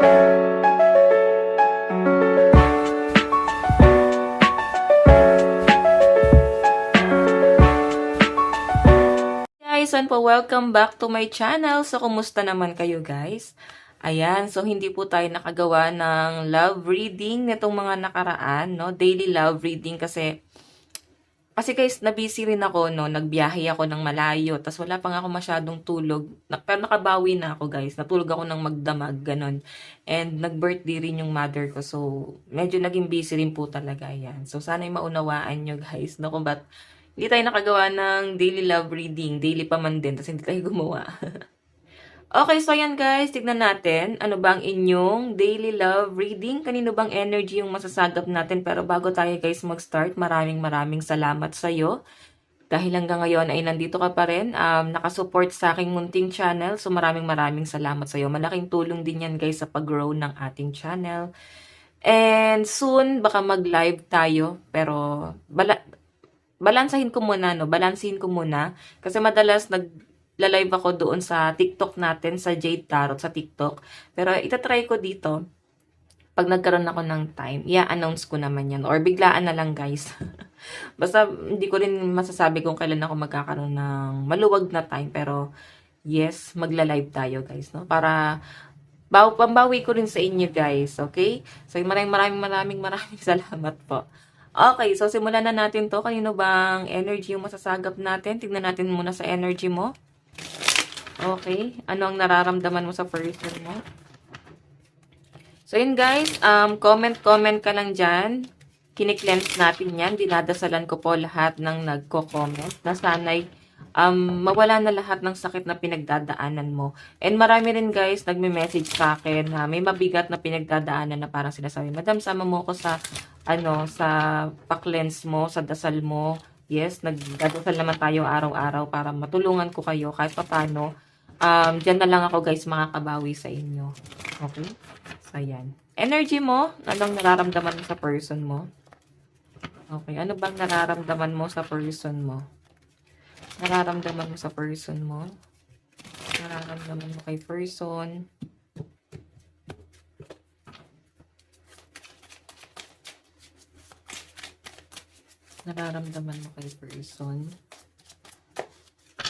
Guys, po, welcome back to my channel. So, kumusta naman kayo guys? Ayan, so hindi po tayo nakagawa ng love reading nitong mga nakaraan, no? Daily love reading kasi guys, nabusy rin ako, no? Nagbiyahe ako ng malayo, tas wala pa nga ako masyadong tulog. Pero nakabawi na ako guys, natulog ako ng magdamag, ganon. And nag-birthday rin yung mother ko, so medyo naging busy rin po talaga yan. So sana'y maunawaan nyo guys, no? Kung ba't hindi tayo nakagawa ng daily love reading, daily pa man din, tas hindi tayo gumawa. Okay, so ayan guys, tignan natin. Ano ba ang inyong daily love reading? Kanino bang energy yung masasagap natin? Pero bago tayo guys mag-start, maraming salamat sa'yo. Dahil hanggang ngayon ay nandito ka pa rin, nakasupport sa aking munting channel. So maraming salamat sa'yo. Malaking tulong din yan guys sa pag-grow ng ating channel. And soon, baka mag-live tayo. Pero balansahin ko muna, no? Balansin ko muna. Kasi madalas live ako doon sa TikTok natin, sa Jade Tarot sa TikTok. Pero itatry ko dito, pag nagkaroon ako ng time, i-announce ko naman yan. Or biglaan na lang guys. Basta hindi ko rin masasabi kung kailan ako magkakaroon ng maluwag na time. Pero yes, magla-live tayo guys. No? Para pambawi ko rin sa inyo guys. Okay? So maraming salamat po. Okay, so simulan na natin to. Kanino bang energy yung masasagap natin? Tignan natin muna sa energy mo. Okay, ano ang nararamdaman mo sa person mo? So yun guys, comment ka lang dyan. Kini-cleanse natin yan. Dinadasalan ko po lahat ng nagko-comment na sana'y mawala na lahat ng sakit na pinagdadaanan mo. And marami rin guys nagme-message sa akin na may mabigat na pinagdadaanan na parang sinasabi, Madam, sama mo ko sa sa pa-cleanse mo, sa dasal mo. Yes, nagdadasal naman tayo araw-araw para matulungan ko kayo kahit paano. Diyan na lang ako guys makakabawi sa inyo. Okay? So, ayan. Energy mo, anong nararamdaman mo sa person mo? Okay, ano bang nararamdaman mo sa person mo? Nararamdaman mo sa person mo? Nararamdaman mo kay person? Nararamdaman mo kay person?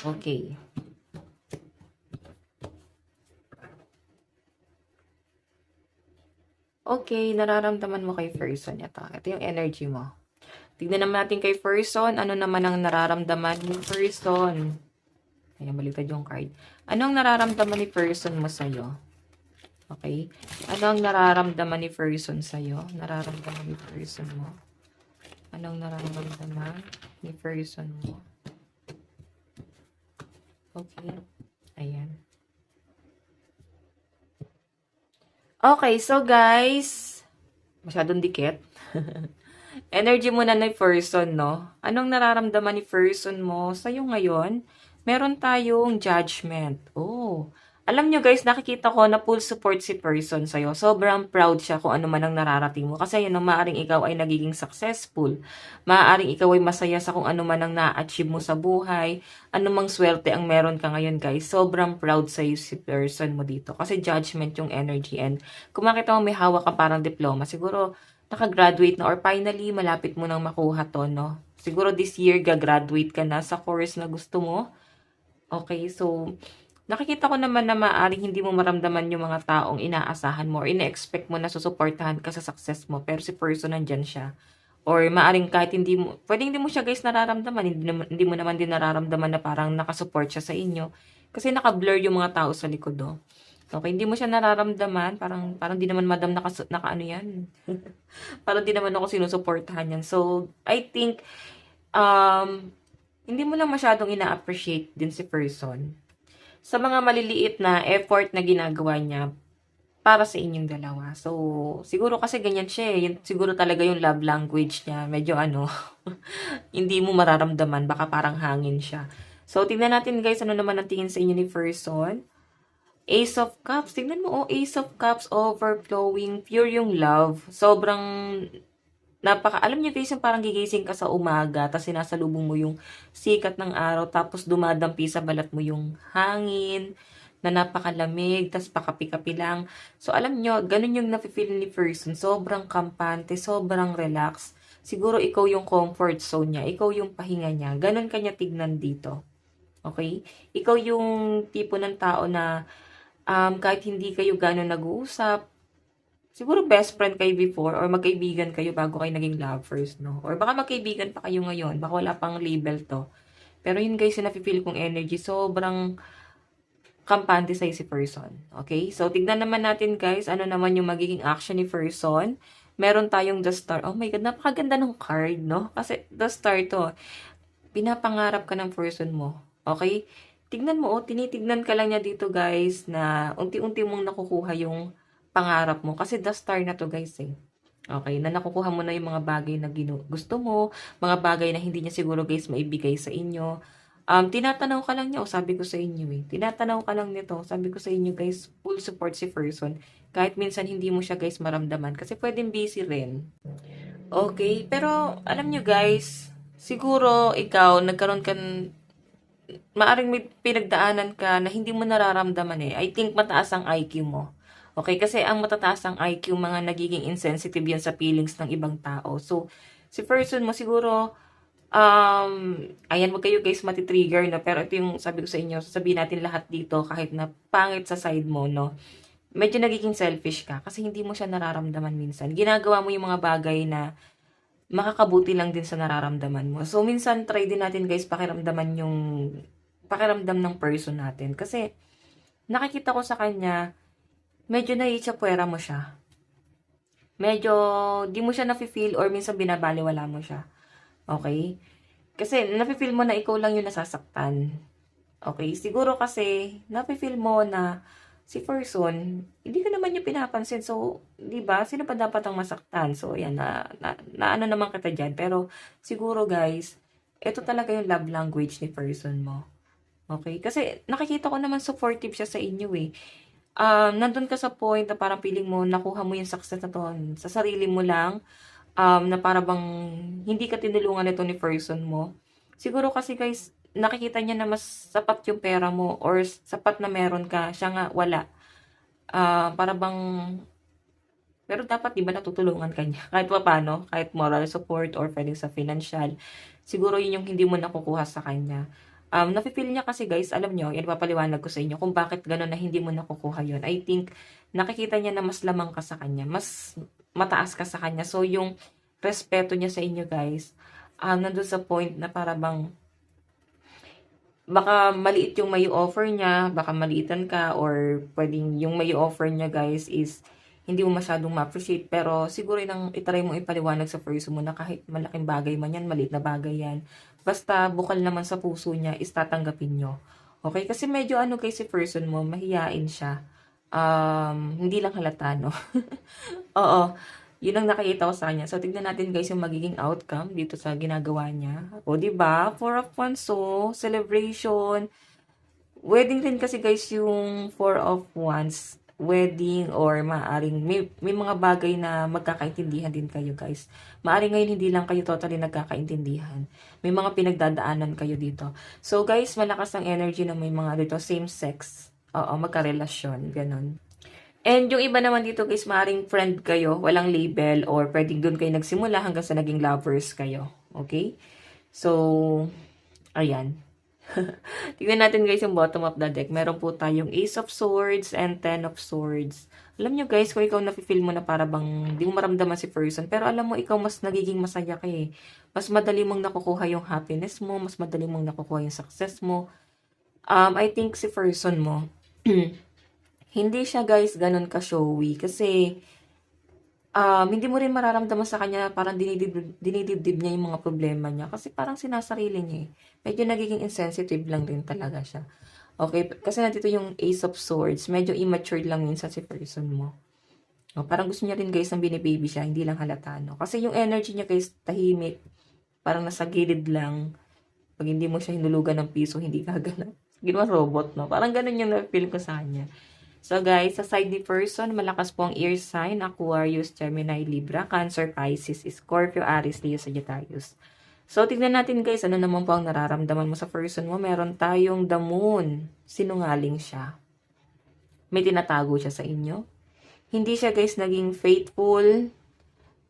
Okay. Okay, nararamdaman mo kay person. Ito yung energy mo. Tignan naman natin kay person. Ano naman ang nararamdaman ni person? Ayan, baliktad yung card. Anong nararamdaman ni person mo sa'yo? Okay? Ano ang nararamdaman ni person sa'yo? Nararamdaman ni person mo? Anong nararamdaman ni person mo? Okay. Ayan. Okay, so guys, masyadong dikit. Energy muna na person, no? Anong nararamdaman ni person mo sa'yo ngayon? Meron tayong judgment. Oh, alam nyo guys, nakikita ko na full support si person sa'yo. Sobrang proud siya kung ano man ang nararating mo. Kasi yun, maaaring ikaw ay nagiging successful. Maaaring ikaw ay masaya sa kung ano man ang na-achieve mo sa buhay. Ano mang swerte ang meron ka ngayon guys. Sobrang proud sa'yo si person mo dito. Kasi judgment yung energy. And kung makita mo may hawak ka parang diploma, siguro nakagraduate na or finally malapit mo nang makuha to, no? Siguro this year gagraduate ka na sa course na gusto mo. Okay, so nakikita ko naman na maaaring hindi mo maramdaman yung mga taong inaasahan mo or ina-expect mo na susuportahan ka sa success mo, pero si person nandyan siya. Or maaaring kahit pwedeng hindi mo siya guys nararamdaman, hindi mo naman din nararamdaman na parang nakasupport siya sa inyo. Kasi naka-blur yung mga tao sa likod, oh. Okay, hindi mo siya nararamdaman, parang di naman madam naka ano yan. Parang di naman ako sinusuportahan yan. So, I think, hindi mo lang masyadong ina-appreciate din si person sa mga maliliit na effort na ginagawa niya para sa inyong dalawa. So, siguro kasi ganyan siya eh. Siguro talaga yung love language niya. Medyo hindi mo mararamdaman. Baka parang hangin siya. So, tingnan natin guys, ano naman ang tingin sa inyo ni person. Ace of Cups. Tingnan mo, Ace of Cups, overflowing, pure yung love. Sobrang alam niyo guys, yung parang gigising ka sa umaga, tapos sinasalubong mo yung sikat ng araw, tapos dumadampi sa balat mo yung hangin, na napakalamig, tas pakapi-kapi lang. So, alam nyo, ganun yung nafe-feel ni person. Sobrang kampante, sobrang relax. Siguro ikaw yung comfort zone niya, ikaw yung pahinga niya. Ganun kanya tignan dito. Okay? Ikaw yung tipo ng tao na kahit hindi kayo gano'n nag-uusap, siguro best friend kayo before or magkaibigan kayo bago kayo naging lovers, no? Or baka magkaibigan pa kayo ngayon, baka wala pang label to. Pero yun guys, yung nafe-feel kong energy, sobrang kampante sa'yo si person. Okay? So, tignan naman natin guys, ano naman yung magiging action ni person. Meron tayong the star. Oh my God, napakaganda ng card, no? Kasi the star to, pinapangarap ka ng person mo. Okay? Tignan mo, tinitignan ka lang niya dito guys na unti-unti mong nakukuha yung pangarap mo. Kasi the star na to guys eh. Okay, na nakukuha mo na yung mga bagay na gusto mo, mga bagay na hindi niya siguro guys maibigay sa inyo. Tinatanaw ka lang niya, sabi ko sa inyo eh. Tinatanaw ka lang nito, sabi ko sa inyo guys, full support si person. Kahit minsan hindi mo siya guys maramdaman kasi pwedeng busy rin. Okay, pero alam nyo guys, siguro ikaw nagkaroon ka maaring may pinagdaanan ka na hindi mo nararamdaman eh. I think mataas ang IQ mo. Okay, kasi ang matataas ang IQ, mga nagiging insensitive yan sa feelings ng ibang tao. So, si person mo siguro, ayan, wag kayo guys matitrigger, no? Pero ito yung sabi ko sa inyo, sasabihin natin lahat dito, kahit na pangit sa side mo, no? Medyo nagiging selfish ka kasi hindi mo siya nararamdaman minsan. Ginagawa mo yung mga bagay na makakabuti lang din sa nararamdaman mo. So, minsan try din natin guys pakiramdaman yung pakiramdam ng person natin. Kasi, nakikita ko sa kanya, medyo naiitsapwera mo siya. Medyo, di mo siya nafe-feel or minsan binabaliwala mo siya. Okay? Kasi, nafe-feel mo na ikaw lang yung nasasaktan. Okay? Siguro kasi, nafe-feel mo na si person, hindi ka naman niya pinapansin. So, di ba? Sino pa dapat ang masaktan? So, yan, na ano naman kita dyan. Pero, siguro guys, ito talaga yung love language ni person mo. Okay? Kasi, nakikita ko naman supportive siya sa inyo eh. Nandun ka sa point na parang feeling mo, nakuha mo yung success na to sa sarili mo lang, na para bang hindi ka tinulungan nito ni person mo. Siguro kasi guys, nakikita niya na mas sapat yung pera mo or sapat na meron ka, siya nga wala. Para bang, pero dapat di ba natutulungan ka niya? Kahit pa paano, kahit moral support or pwedeng sa financial. Siguro yun yung hindi mo nakukuha sa kanya. Nafe-feel niya kasi guys, alam nyo, yan papaliwanag ko sa inyo kung bakit gano'n na hindi mo nakukuha yun. I think, nakikita niya na mas lamang ka sa kanya, mas mataas ka sa kanya. So, yung respeto niya sa inyo guys, nandun sa point na para bang, baka maliit yung may offer niya, baka maliitan ka, or pwedeng yung may offer niya guys is hindi mo masyadong ma-appreciate, pero siguro itry mo ipaliwanag sa person mo na kahit malaking bagay man yan, maliit na bagay yan, basta bukal naman sa puso niya is tatanggapin nyo. Okay? Kasi medyo ano kay si person mo, mahiyain siya. Hindi lang halata, no? Oo. Yun ang nakikita ko sa kanya. So, tignan natin guys yung magiging outcome dito sa ginagawa niya. O, diba? Four of Wands, so, celebration. Wedding rin kasi guys yung Four of Wands. Wedding or maaring may mga bagay na magkakaintindihan din kayo guys. Maaring ngayon hindi lang kayo totally nagkakaintindihan. May mga pinagdadaanan kayo dito. So guys, malakas ang energy na may mga dito same sex. Oo, magkarelasyon, ganun. And yung iba naman dito guys, maaring friend kayo, walang label, or pwedeng doon kayo nagsimula hanggang sa naging lovers kayo. Okay? So, ayan. Tignan natin guys yung bottom of the deck. Meron po tayong Ace of Swords and Ten of Swords. Alam nyo guys, kung ikaw nafe-feel mo na para bang di mo maramdaman si person, pero alam mo, ikaw mas nagiging masaya ka eh. Mas madali mong nakukuha yung happiness mo, mas madali mong nakukuha yung success mo. I think si person mo, hindi siya guys ganun ka-showy kasi hindi mo rin mararamdaman sa kanya parang dinidibdib niya yung mga problema niya kasi parang sinasarili niya eh. Medyo nagiging insensitive lang din talaga siya. Okay, kasi nandito yung Ace of Swords, medyo immature lang minsan si person mo. O, parang gusto niya rin guys ng binibaby siya, hindi lang halata, no? Kasi yung energy niya guys, tahimik, parang nasa gilid lang. Pag hindi mo siya hinulugan ng piso, hindi gagana. Ginawa robot, no? Parang ganun yung na-feel ko sa kanya. So guys, sa side ni person, malakas po ang air sign, Aquarius, Gemini, Libra, Cancer, Pisces, Scorpio, Aries, Leo, Sagittarius. So tignan natin guys, ano naman po ang nararamdaman mo sa person mo. Meron tayong the moon, sinungaling siya. may tinatago siya sa inyo. Hindi siya guys naging faithful.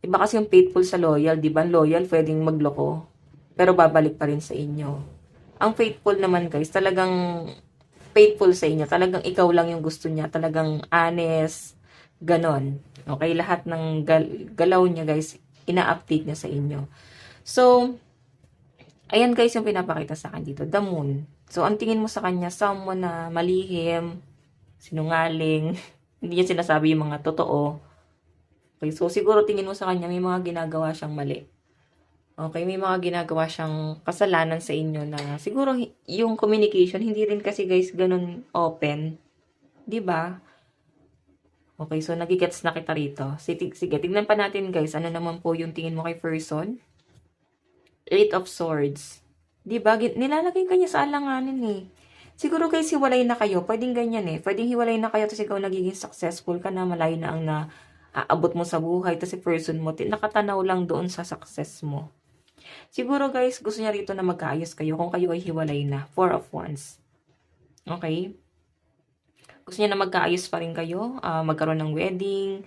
Iba kasi yung faithful sa loyal, di ba? Loyal, pwedeng magloko, pero babalik pa rin sa inyo. Ang faithful naman guys, talagang faithful sa inyo. Talagang ikaw lang yung gusto niya. Talagang honest, ganon. Okay, lahat ng galaw niya guys, ina-update niya sa inyo. So, ayan guys yung pinapakita sa akin dito, the moon. So, ang tingin mo sa kanya, someone na malihim, sinungaling, hindi niya sinasabi yung mga totoo. Okay, so siguro tingin mo sa kanya, may mga ginagawa siyang mali. Okay, may mga ginagawa siyang kasalanan sa inyo na siguro yung communication, hindi rin kasi guys ganun open. 'Di ba? Okay, so nagigets na kita rito. Sige, tignan pa natin guys, ano naman po yung tingin mo kay person? Eight of Swords. 'Di ba? Nilalagay ka niya sa alanganin eh. Siguro guys, hiwalay na kayo. Pwedeng ganyan eh. Pwedeng hiwalay na kayo tapos ikaw nagiging successful ka na, malayo na ang aabot mo sa buhay. Tapos si person mo, nakatanaw lang doon sa success mo. Siguro guys, gusto niya rito na magkaayos kayo kung kayo ay hiwalay na. Four of Wands. Okay? Gusto niya na magkaayos pa rin kayo, magkaroon ng wedding,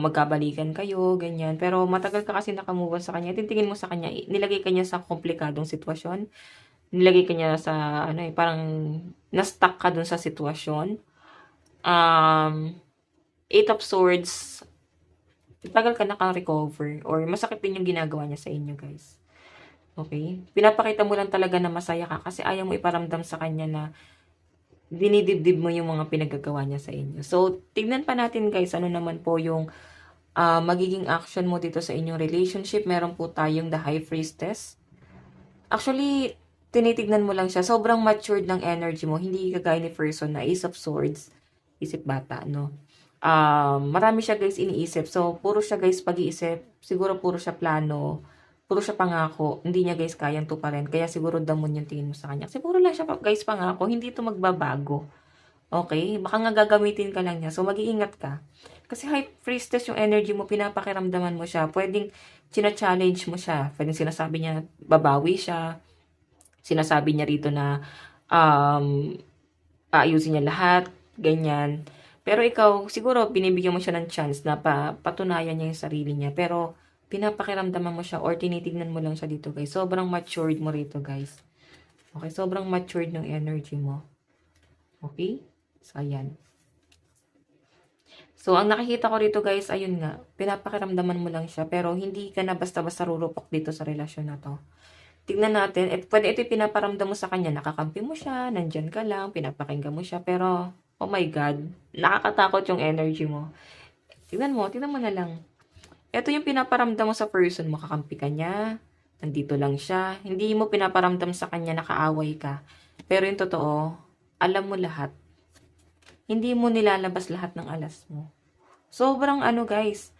magkabalikan kayo, ganyan. Pero matagal ka kasi nakamove on sa kanya. Titingin mo sa kanya, nilagay ka niya sa komplikadong sitwasyon. Nilagay ka niya sa, parang na-stuck ka dun sa sitwasyon. Eight of Swords, tagal ka naka-recover or masakit din yung ginagawa niya sa inyo, guys. Okay? Pinapakita mo lang talaga na masaya ka kasi ayaw mo iparamdam sa kanya na dinidibdib mo yung mga pinagagawa niya sa inyo. So, tignan pa natin guys, ano naman po yung magiging action mo dito sa inyong relationship. Meron po tayong the High Priestess. Actually, tinitignan mo lang siya. Sobrang matured ng energy mo. Hindi kagaya ni person na Ace of Swords. Isip bata, no? Marami siya guys iniisip. So, puro siya guys pag-iisip. Siguro puro siya plano. Puro siya pangako. Hindi niya guys kayang tuparin. Kaya siguro damon yung tingin mo sa kanya. Kasi puro lang siya guys pangako. Hindi ito magbabago. Okay? Baka nga gagamitin ka lang niya. So, mag-iingat ka. Kasi High Priestess yung energy mo, pinapakiramdaman mo siya. Pwedeng china-challenge mo siya. Pwedeng sinasabi niya, babawi siya. Sinasabi niya rito na aayusin niya lahat. Ganyan. Pero ikaw, siguro, binibigyan mo siya ng chance na patunayan niya yung sarili niya. Pero, pinapakiramdaman mo siya or tinitignan mo lang siya dito, guys. Sobrang matured mo rito, guys. Okay, sobrang matured ng energy mo. Okay? So, ayan. So, ang nakikita ko rito, guys, ayun nga, pinapakiramdaman mo lang siya, pero hindi ka na basta-basta rurupok dito sa relasyon na to. Tignan natin, pwede ito pinaparamdam mo sa kanya, nakakampi mo siya, nandyan ka lang, pinapakinggan mo siya, pero, oh my God, nakakatakot yung energy mo. Tignan mo na lang. Ito yung pinaparamdam mo sa person mo, kakampi ka niya, nandito lang siya. Hindi mo pinaparamdam sa kanya nakaaway ka. Pero yung totoo, alam mo lahat. Hindi mo nilalabas lahat ng alas mo. Sobrang guys,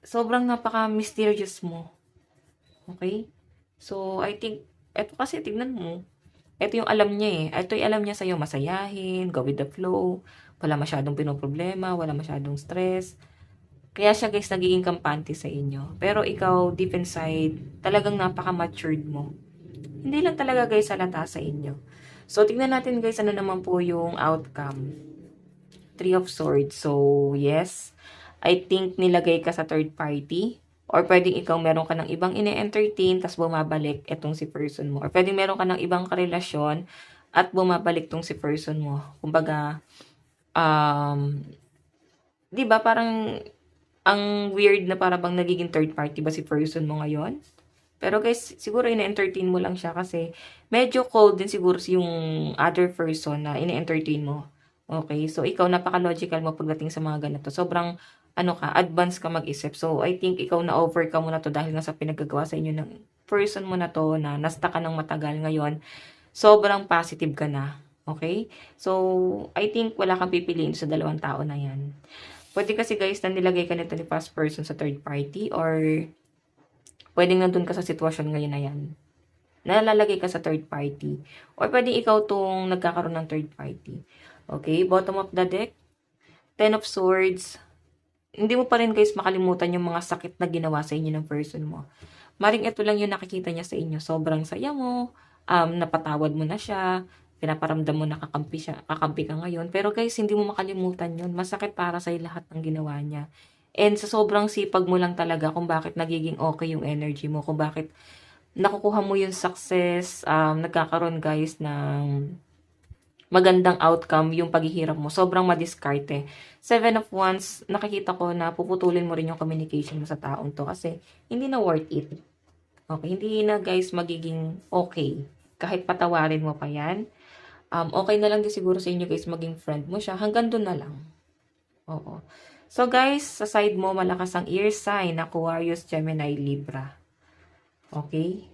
sobrang napaka-mysterious mo. Okay? So, I think, eto kasi tignan mo, ito yung alam niya eh. Ito yung alam niya sa'yo, masayahin, go with the flow, wala masyadong pinoproblema, wala masyadong stress. Kaya siya guys nagiging kampante sa inyo. Pero ikaw, deep inside, talagang napaka-matured mo. Hindi lang talaga guys halata sa inyo. So, tingnan natin guys ano naman po yung outcome. Three of Swords. So, yes. I think nilagay ka sa third party. Or pwedeng ikaw meron ka ng ibang ine-entertain tapos bumabalik itong si person mo. Or pwedeng meron ka ng ibang karelasyon at bumabalik tong si person mo. Kumbaga, di ba parang ang weird na para bang nagiging third party ba si person mo ngayon? Pero guys, siguro ina-entertain mo lang siya kasi medyo cold din siguro yung other person na ina-entertain mo. Okay? So, ikaw napaka-logical mo pagdating sa mga ganito. Sobrang, advanced ka mag-isip. So, I think ikaw na-overcome mo na to dahil nga sa pinagagawa sa inyo ng person mo na to na nasta ka ng matagal ngayon. Sobrang positive ka na. Okay? So, I think wala kang pipiliin sa dalawang tao na yan. Pwede kasi guys na nilagay ka nito ni past person sa third party or pwedeng nandun ka sa sitwasyon ngayon na yan. Nalalagay ka sa third party. Or pwedeng ikaw tong nagkakaroon ng third party. Okay, bottom of the deck. Ten of Swords. Hindi mo pa rin guys makalimutan yung mga sakit na ginawa sa inyo ng person mo. Maring ito lang yung nakikita niya sa inyo. Sobrang saya mo. Napatawad mo na siya. pinaparamdam mo na kakampi ka ngayon. Pero guys, hindi mo makalimutan yun. Masakit para sa lahat ng ginawa niya. And sa sobrang sipag mo lang talaga kung bakit nagiging okay yung energy mo, kung bakit nakukuha mo yung success, nagkakaroon guys ng magandang outcome yung paghihirap mo. Sobrang madiskarte. 7 of Wands, nakikita ko na puputulin mo rin yung communication mo sa taong to kasi hindi na worth it. Okay, hindi na guys magiging okay. Kahit patawarin mo pa yan. Okay na lang din siguro sa inyo guys maging friend mo siya. Hanggang doon na lang. Oo. So guys, sa side mo, malakas ang ear sign, Aquarius, Gemini, Libra. Okay?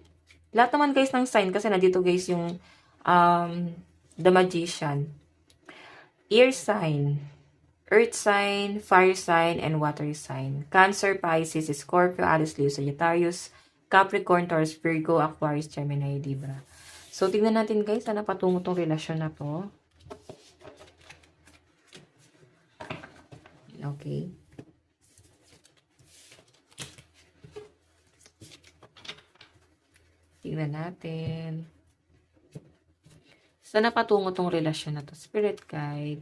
Lahat naman guys ng sign, kasi nandito guys yung The Magician. Ear sign, Earth sign, Fire sign, and Water sign. Cancer, Pisces, Scorpio, Aries, Leo, Sagittarius, Capricorn, Taurus, Virgo, Aquarius, Gemini, Libra. So, tingnan natin guys, sana patungo tong relasyon na to. Okay. Tingnan natin. Sana patungo tong relasyon na to. Spirit guide.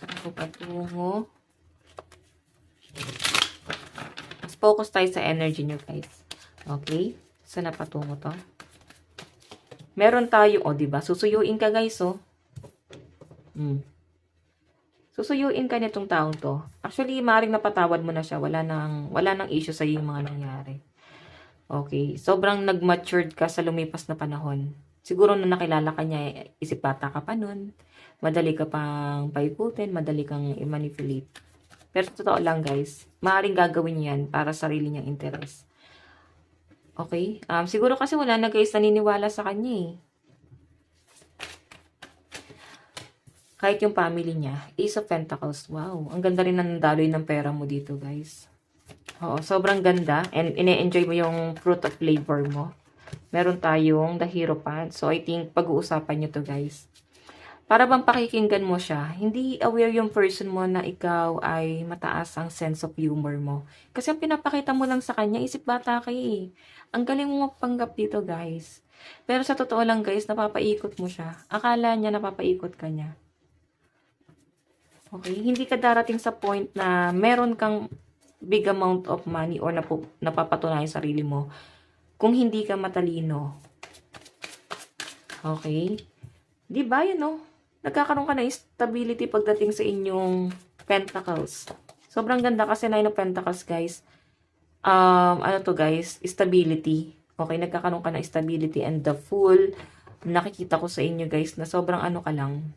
Sana po patungo. Mas focus tayo sa energy nyo guys. Okay? Sana patungo to. Meron tayo, diba? Susuyuin ka guys, Susuyuin ka nitong taong to. Actually, maaaring napatawad mo na siya. Wala nang issue sa yung mga nangyari. Okay. Sobrang nag-matured ka sa lumipas na panahon. Siguro nung nakilala ka niya, isip bata ka pa nun. Madali ka pang paikutin, madali kang i-manipulate. Pero totoo lang guys, maaaring gagawin yan para sa sarili niyang interes. Okay? Siguro kasi wala na guys naniniwala sa kanya Kahit yung family niya. Ace of Pentacles. Wow. Ang ganda rin ng daloy ng pera mo dito, guys. Oo, sobrang ganda. And ine-enjoy mo yung fruit of labor mo. Meron tayong The Hierophant. So, I think pag-uusapan nyo to, guys. Para bang pakikinggan mo siya, hindi aware yung person mo na ikaw ay mataas ang sense of humor mo. Kasi ang pinapakita mo lang sa kanya, isip bata kayo Ang galing mo mapanggap dito, guys. Pero sa totoo lang, guys, napapaikot mo siya. Akala niya napapaikot ka niya. Okay? Hindi ka darating sa point na meron kang big amount of money or napapatunayan sa sarili mo kung hindi ka matalino. Okay? Di ba yun, Nagkakaroon ka ng stability pagdating sa inyong pentacles. Sobrang ganda kasi 9 of Pentacles, guys. Ano to, guys? Stability. Okay, nagkakaroon ka ng stability and the Fool. Nakikita ko sa inyo, guys, na sobrang ka lang.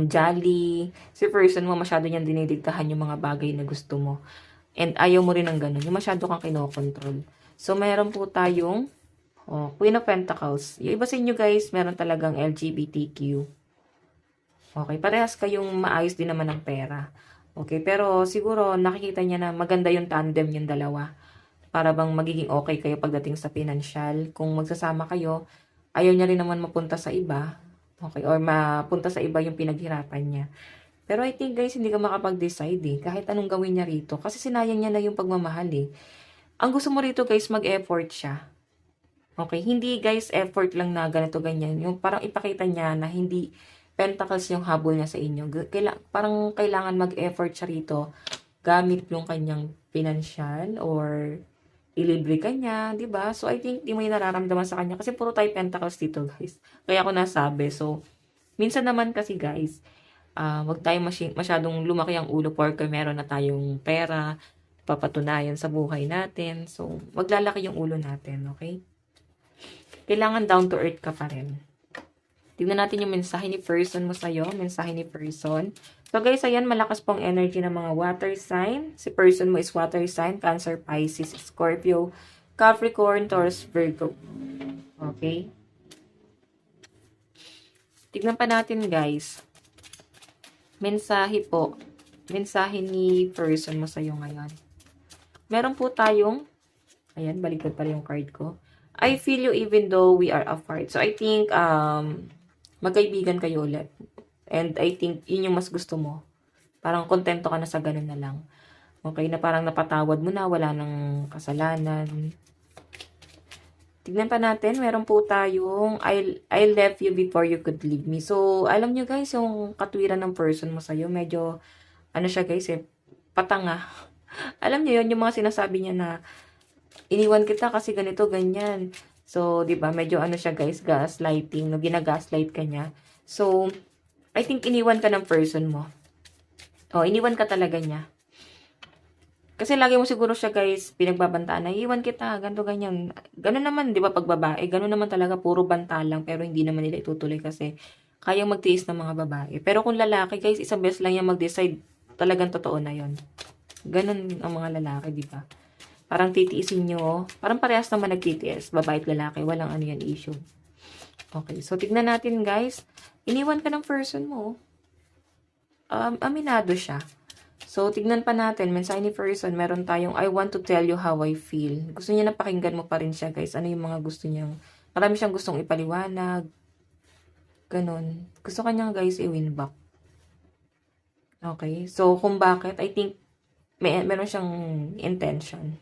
Jolly. Si person mo, masyado niyang dinidiktahan yung mga bagay na gusto mo. And ayaw mo rin ng ganun. Yung masyado kang kinokontrol. So, meron po tayong Queen of Pentacles. Yung iba sa inyo, guys, meron talagang LGBTQ. Okay, parehas kayong maayos din naman ng pera. Okay, pero siguro nakikita niya na maganda yung tandem yung dalawa. Para bang magiging okay kayo pagdating sa financial. Kung magsasama kayo, ayaw niya rin naman mapunta sa iba. Okay, or mapunta sa iba yung pinaghirapan niya. Pero I think guys, hindi ka makapag-decide kahit anong gawin niya rito. Kasi sinayang niya na yung pagmamahal Ang gusto mo rito guys, mag-effort siya. Okay, hindi guys, effort lang na ganito ganyan. Yung parang ipakita niya na hindi pentacles yung habol niya sa inyo. Parang kailangan mag-effort siya rito gamit yung kanyang financial or ilibre ka niya, di ba? So, I think di mo yung nararamdaman sa kanya kasi puro tayo pentacles dito, guys. Kaya ako nasabi. So, minsan naman kasi, guys, wag tayo masyadong lumaki ang ulo porque meron na tayong pera, papatunayan sa buhay natin. So, maglalaki yung ulo natin, okay? Kailangan down to earth ka pa rin. Tignan natin yung mensahe ni person mo sa'yo. Mensahe ni person. So guys, ayan, malakas pong energy ng mga water sign. Si person mo is water sign. Cancer, Pisces, Scorpio, Capricorn, Taurus, Virgo. Okay? Tignan pa natin guys. Mensahe po. Mensahe ni person mo sa'yo ngayon. Meron po tayong, ayan, baliktad pala yung card ko. I feel you even though we are apart. So I think, magkaibigan kayo ulit. And I think, yun yung mas gusto mo. Parang kontento ka na sa ganun na lang. Okay, na parang napatawad mo na, wala nang kasalanan. Tignan pa natin, meron po tayong I left you before you could leave me. So, alam nyo guys, yung katwiran ng person mo sa'yo, medyo, ano siya guys patanga. Alam nyo yun, yung mga sinasabi niya na, iniwan kita kasi ganito, ganyan. So, di ba medyo ano siya guys, gaslighting, no, ginagaslight ka niya. So, I think iniwan ka ng person mo. O, iniwan ka talaga niya. Kasi lagi mo siguro siya guys, pinagbabantaan na, iwan kita, ganito, ganyan. Ganun naman, di ba, pag babae, ganun naman talaga, puro banta lang, pero hindi naman nila itutuloy kasi kayang magtiis ng mga babae. Pero kung lalaki guys, isang beses lang yan mag-decide, talagang totoo na yon. Ganun ang mga lalaki, di ba? Parang titiisin nyo, parang parehas naman nagtitiis, babae at lalaki, walang ano yan issue. Okay, so tignan natin guys, iniwan ka ng person mo, aminado siya. So, tignan pa natin, mensahe ni person, meron tayong, I want to tell you how I feel. Gusto niya na pakinggan mo pa rin siya, guys. Ano yung mga gusto niyang, marami siyang gustong ipaliwanag. Ganon. Gusto kanyang, guys, i-win back. Okay? So, kung bakit, I think, meron siyang intention.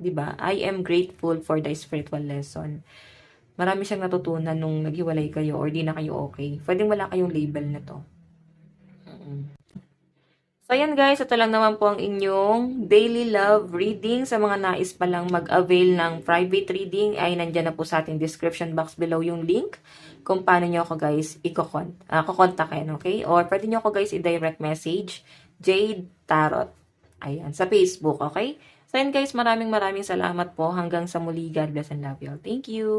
'Di ba? I am grateful for the spiritual lesson. Marami siyang natutunan nung naghiwalay kayo or di na kayo okay. Pwedeng wala kayong label na to. So, ayan guys, ito lang naman po ang inyong daily love reading. Sa mga nais pa lang mag-avail ng private reading, ay nandyan na po sa ating description box below yung link kung paano nyo ako guys kukontakin, okay? Or pwede nyo ako guys i-direct message, Jade Tarot. Ayan, sa Facebook, okay? So, ayan guys, maraming salamat po. Hanggang sa muli, God bless and love you all. Thank you!